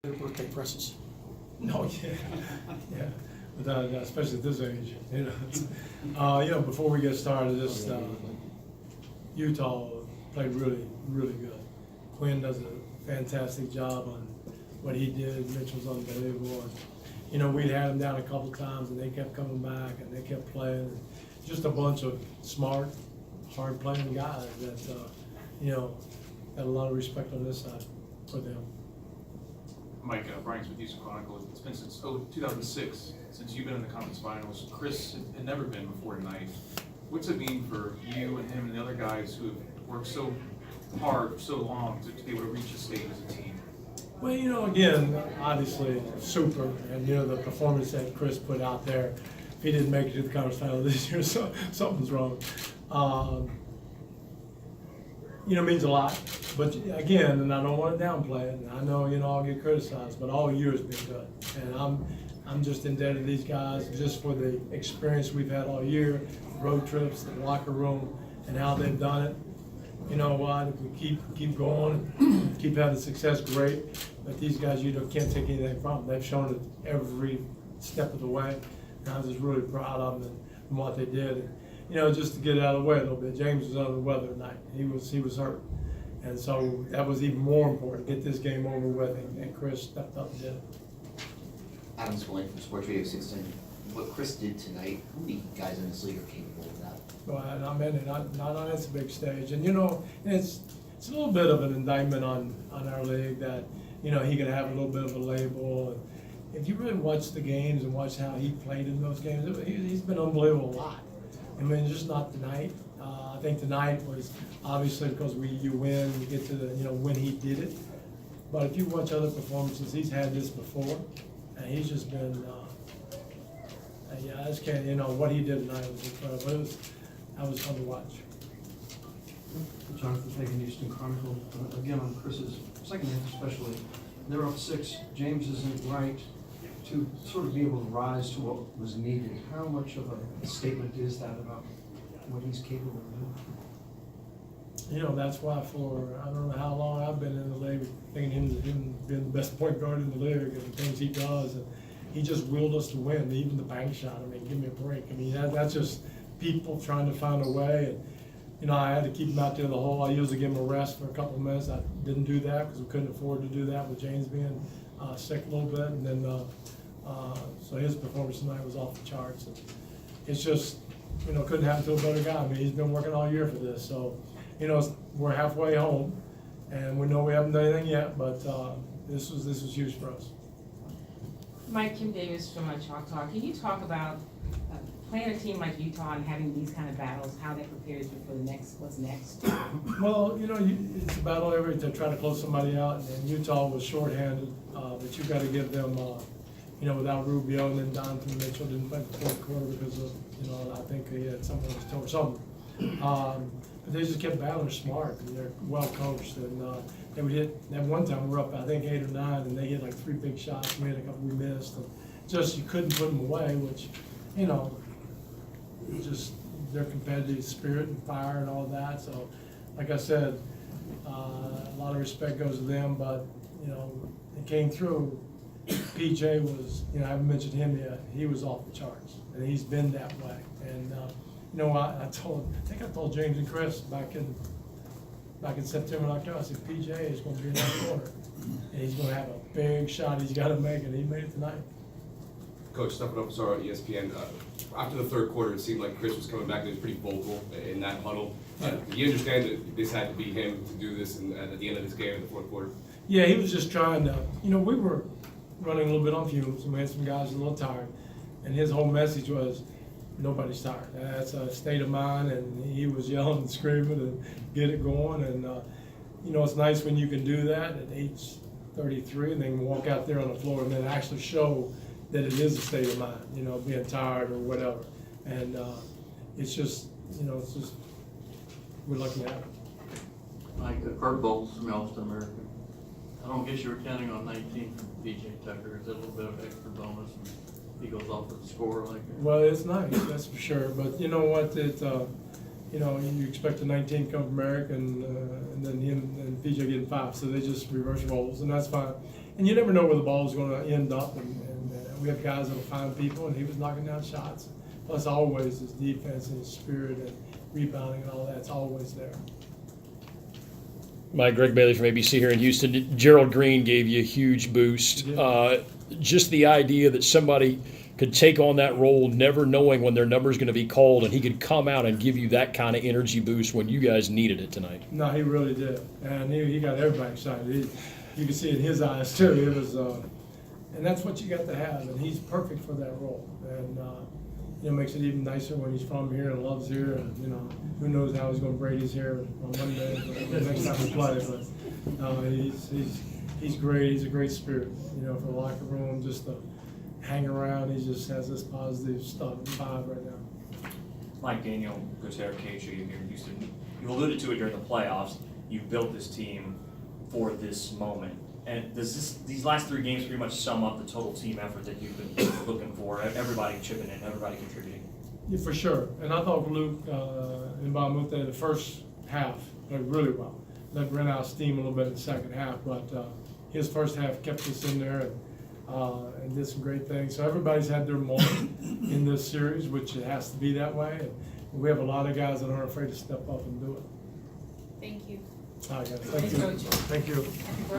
birthday presses. No, yeah, yeah, but, especially at this age, before we get started, just, Utah played really, really good. Quinn does a fantastic job on what he did. Mitch was unbelievable. And, we'd had them down a couple times and they kept coming back and they kept playing. Just a bunch of smart, hard playing guys that, had a lot of respect on this side for them. Mike, Brian with Houston Chronicle. It's been since 2006 since you've been in the conference finals. Chris had never been before tonight. What's it mean for you and him and the other guys who have worked so hard for so long to be able to reach a stage as a team? Well, again, obviously super, and the performance that Chris put out there. If he didn't make it to the conference final this year, so something's wrong. Means a lot. But again, and I don't want to downplay it, and I know, I'll get criticized, but all year has been good. And I'm just indebted to these guys just for the experience we've had all year, road trips, the locker room, and how they've done it. You know what, if we keep going, keep having success, great. But these guys, can't take anything from them. They've shown it every step of the way. And I was just really proud of them and what they did. And, just to get it out of the way a little bit, James was under the weather tonight. He was hurt. And so that was even more important, get this game over with, and Chris stepped up and did it. Adam Spillane from Sports Radio 16. What Chris did tonight, how many guys in this league are capable of that? Well, and I mean, not on this big stage. And, it's a little bit of an indictment on our league that, he can have a little bit of a label. And if you really watch the games and watch how he played in those games, he's been unbelievable a lot. I mean, just not tonight. I think tonight was obviously because you win, you get to when he did it. But if you watch other performances, he's had this before, and he's just been, I just can't, what he did tonight was incredible. That was fun to watch. Jonathan Fagan, Houston Chronicle. Again, on Chris's second half especially, they're up 6. James isn't right to sort of be able to rise to what was needed. How much of a statement is that about what he's capable of doing? That's why I don't know how long I've been in the league, thinking him being the best point guard in the league and the things he does. And he just willed us to win, even the bank shot. I mean, give me a break. I mean, that's just people trying to find a way. And, I had to keep him out there the whole. I usually give him a rest for a couple of minutes. I didn't do that because we couldn't afford to do that with James being sick a little bit. And then, so his performance tonight was off the charts. And it's just, couldn't happen to a better guy. I mean, he's been working all year for this. So, we're halfway home, and we know we haven't done anything yet, but this was huge for us. Mike, Kim Davis from Choctaw. Can you talk about playing a team like Utah and having these kind of battles, how that prepares you for what's next? Well, it's a battle to try to close somebody out, and Utah was shorthanded, but you got to give them, without Rubio, and then Donovan Mitchell didn't play the fourth quarter because of, I think he had someone was told something. But they just kept battling smart, and they're well coached, and they would hit. At one time we were up, I think 8 or 9, and they hit like 3 big shots. We had a couple we missed, and just you couldn't put them away, which just their competitive spirit and fire and all that. So, like I said, a lot of respect goes to them, but it came through. PJ was, I haven't mentioned him yet. He was off the charts, and he's been that way. And I think I told James and Chris back in September and October. I said PJ is going to be in that corner, and he's going to have a big shot. He's got to make it. He made it tonight. Coach Stefano Pizarro, ESPN. After the third quarter, it seemed like Chris was coming back and he was pretty vocal in that huddle. Do you understand that this had to be him to do this at the end of this game in the fourth quarter? Yeah, he was just trying to. We were running a little bit on fumes, and we had some guys a little tired. And his whole message was, nobody's tired. That's a state of mind, and he was yelling and screaming and get it going. And, it's nice when you can do that at age 33 and then walk out there on the floor and then actually show that it is a state of mind, being tired or whatever. And it's just, we're lucky to have it. Like Kurt Bowles from Austin American. I don't guess you were counting on 19 from PJ Tucker. Is that a little bit of extra bonus? And he goes off with a score like that. Well, it's nice, that's for sure. But you know what? You expect a 19 to come from Eric, and then him and PJ getting 5, so they just reverse roles, and that's fine. And you never know where the ball's gonna end up, and we have guys that'll find people, and he was knocking down shots. Plus, always his defense and his spirit and rebounding and all that's always there. Mike, Greg Bailey from ABC here in Houston. Gerald Green gave you a huge boost. He did. Just the idea that somebody could take on that role, never knowing when their number is going to be called, and he could come out and give you that kind of energy boost when you guys needed it tonight. No, he really did, and he got everybody excited. You could see it in his eyes too. It was, and that's what you got to have, and he's perfect for that role. And it makes it even nicer when he's from here and loves here. And who knows how he's going to braid his hair on Monday, the next time we play. But he's great. He's a great spirit, for the locker room, just to hang around. He just has this positive vibe right now. Mike Daniel, Coach Eric Cage, here in Houston. You alluded to it during the playoffs. You built this team for this moment. And does these last 3 games pretty much sum up the total team effort that you've been looking for? Everybody chipping in, everybody contributing. Yeah, for sure. And I thought Luke and Mbamute the first half played really well. Let ran out of steam a little bit in the second half, but his first half kept us in there and did some great things. So everybody's had their moment in this series, which it has to be that way. And we have a lot of guys that aren't afraid to step up and do it. Thank you. All right, guys. Thanks, Coach. Thank you.